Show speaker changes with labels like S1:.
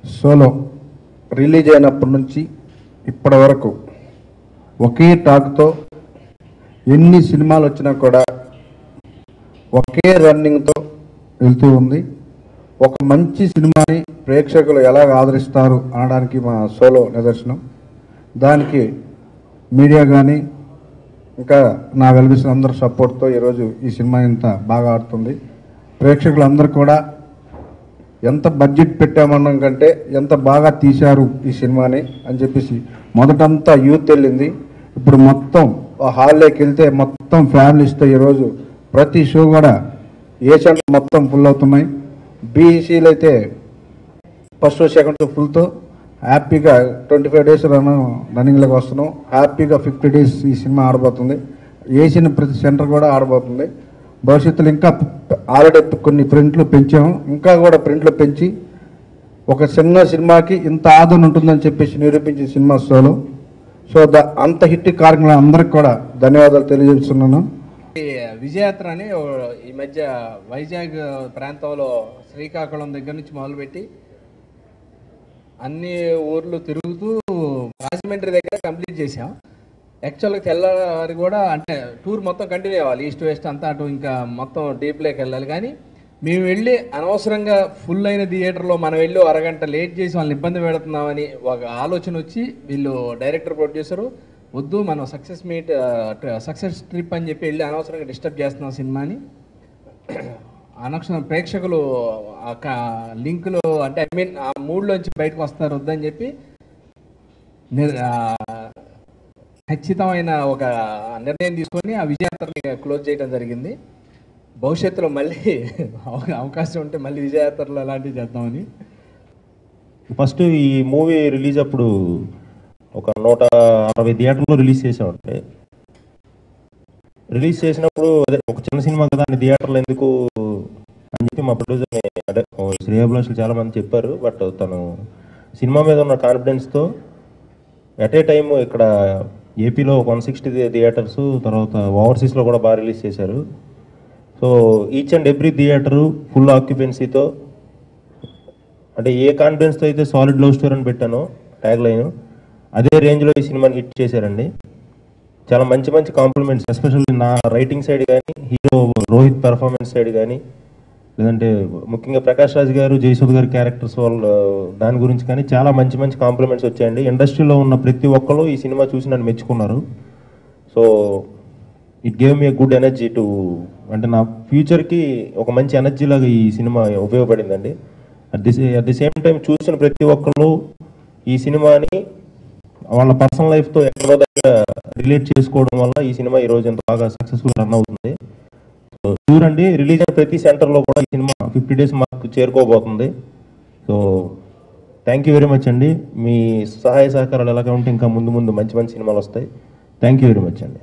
S1: Solo release అయినప్పటి నుంచి ఇప్పటి వరకు ఒకే టాక్తో ఎన్ని సినిమాలు వచ్చినా కూడా ఒకే రన్నింగ్తో వెళ్తూ ఉంది. ఒక మంచి సినిమాని ప్రేక్షకులు ఎలా ఆదరిస్తారు అనడానికి మా సోలో నిదర్శనం. దానికి మీడియా కానీ ఇంకా నా వెల్విషన్ అందరి సపోర్ట్తో ఈరోజు ఈ సినిమా ఇంత బాగా ఆడుతుంది. ప్రేక్షకులందరూ కూడా ఎంత బడ్జెట్ పెట్టామన్నాం కంటే ఎంత బాగా తీశారు ఈ సినిమాని అని చెప్పేసి మొదటంతా యూత్ వెళ్ళింది. ఇప్పుడు మొత్తం హాల్లోకి వెళ్తే మొత్తం ఫ్యామిలీస్తో ఈరోజు ప్రతి షో కూడా ఏ సెంటర్ మొత్తం ఫుల్ అవుతున్నాయి. బీఈసీలు అయితే ఫస్ట్ షో సెకండ్ షో ఫుల్తో హ్యాపీగా 25 days రన్నింగ్లోకి వస్తున్నాం. హ్యాపీగా 50 days ఈ సినిమా ఆడబోతుంది. వేసిన ప్రతి సెంటర్ కూడా ఆడబోతుంది. భవిష్యత్తులో ఇంకా ఆల్రెడీ కొన్ని ప్రింట్లు పెంచాము, ఇంకా కూడా ప్రింట్లు పెంచి ఒక చిన్న సినిమాకి ఇంత ఆదరణ ఉంటుందని చెప్పేసి నిరూపించే సినిమా సోలో. సో అంత హిట్ కార్యక్రమం అందరికి కూడా ధన్యవాదాలు తెలియజేస్తున్నాను.
S2: విజయయాత్ర అని ఈ మధ్య వైజాగ్ ప్రాంతంలో శ్రీకాకుళం దగ్గర నుంచి మొదలుపెట్టి అన్ని ఊర్లు తిరుగుతూ రాజమండ్రి దగ్గర కంప్లీట్ చేసాం. యాక్చువల్గా తెల్లవారి కూడా అంటే టూర్ మొత్తం కంటిన్యూ అవ్వాలి, ఈస్ట్ వెస్ట్ అంతా అటు ఇంకా మొత్తం డీప్లోకి వెళ్ళాలి. కానీ మేము వెళ్ళి అనవసరంగా ఫుల్ అయిన థియేటర్లో మనం వెళ్ళి అరగంట లేట్ చేసి వాళ్ళని ఇబ్బంది పెడుతున్నామని ఒక ఆలోచన వచ్చి వీళ్ళు డైరెక్టర్ ప్రొడ్యూసరు వద్దు మనం సక్సెస్ ట్రిప్ అని చెప్పి వెళ్ళి అనవసరంగా డిస్టర్బ్ చేస్తున్నాం సినిమాని. అనవసరం ప్రేక్షకులు లింకులు అంటే ఐ మీన్ ఆ మూడ్లోంచి బయటకు వస్తారు వద్దని చెప్పి ఖచ్చితమైన ఒక నిర్ణయం తీసుకొని ఆ విజయయాత్రని క్లోజ్ చేయడం జరిగింది. భవిష్యత్తులో మళ్ళీ అవకాశం ఉంటే మళ్ళీ విజయయాత్రలో అలాంటివి చేద్దామని.
S3: ఫస్ట్ ఈ మూవీ రిలీజ్ అప్పుడు ఒక 160 థియేటర్లో రిలీజ్ చేసామంటే, రిలీజ్ చేసినప్పుడు అదే ఒక చిన్న సినిమా కదా అని థియేటర్లో ఎందుకు అని చెప్పి మా ప్రొడ్యూసర్ని అంటే శ్రేయాభిలాషులు చాలామంది చెప్పారు. బట్ తను సినిమా మీద ఉన్న కాన్ఫిడెన్స్తో ఎట్ ఏ టైమ్ ఇక్కడ ఏపీలో 160 థియేటర్స్, తర్వాత ఓవర్సీస్లో కూడా బాగా రిలీజ్ చేశారు. So each and every theatre full ఆక్యుపెన్సీతో, అంటే ఏ కాన్ఫిడెన్స్తో అయితే సాలిడ్ లవ్ స్టోరీ అని పెట్టానో ట్యాగ్ లైన్, అదే రేంజ్లో ఈ సినిమాని హిట్ చేశారండి. చాలా మంచి మంచి కాంప్లిమెంట్స్, ఎస్పెషల్లీ నా రైటింగ్ సైడ్ కానీ, హీరో రోహిత్ పెర్ఫార్మెన్స్ సైడ్ కానీ, లేదంటే ముఖ్యంగా ప్రకాష్ రాజ్ గారు, జయసూద్ గారి క్యారెక్టర్స్ వాళ్ళు దాని గురించి కానీ చాలా మంచి మంచి కాంప్లిమెంట్స్ వచ్చాయండి. ఇండస్ట్రీలో ఉన్న ప్రతి ఒక్కరు ఈ సినిమా చూసి నన్ను మెచ్చుకున్నారు. So it gave me a good energy too, అంటే నా ఫ్యూచర్కి ఒక మంచి ఎనర్జీ లాగా ఈ సినిమా ఉపయోగపడిందండి. అట్ ది సేమ్ టైం చూసిన ప్రతి ఒక్కరు ఈ సినిమాని వాళ్ళ పర్సనల్ లైఫ్తో ఎక్కడో దగ్గర రిలేట్ చేసుకోవడం వల్ల ఈ సినిమా ఈరోజు ఎంత బాగా సక్సెస్ఫుల్ రన్ అవుతుంది. సో చూడండి, రిలీజ్ అయిన ప్రతి సెంటర్లో కూడా ఈ సినిమా 50 days మార్క్ చేరుకోబోతుంది. So thank you very much అండి. మీ సహాయ సహకారాలు ఎలాగ ఉంటే ఇంకా ముందు ముందు మంచి మంచి సినిమాలు వస్తాయి. థ్యాంక్ యూ వెరీ మచ్ అండి.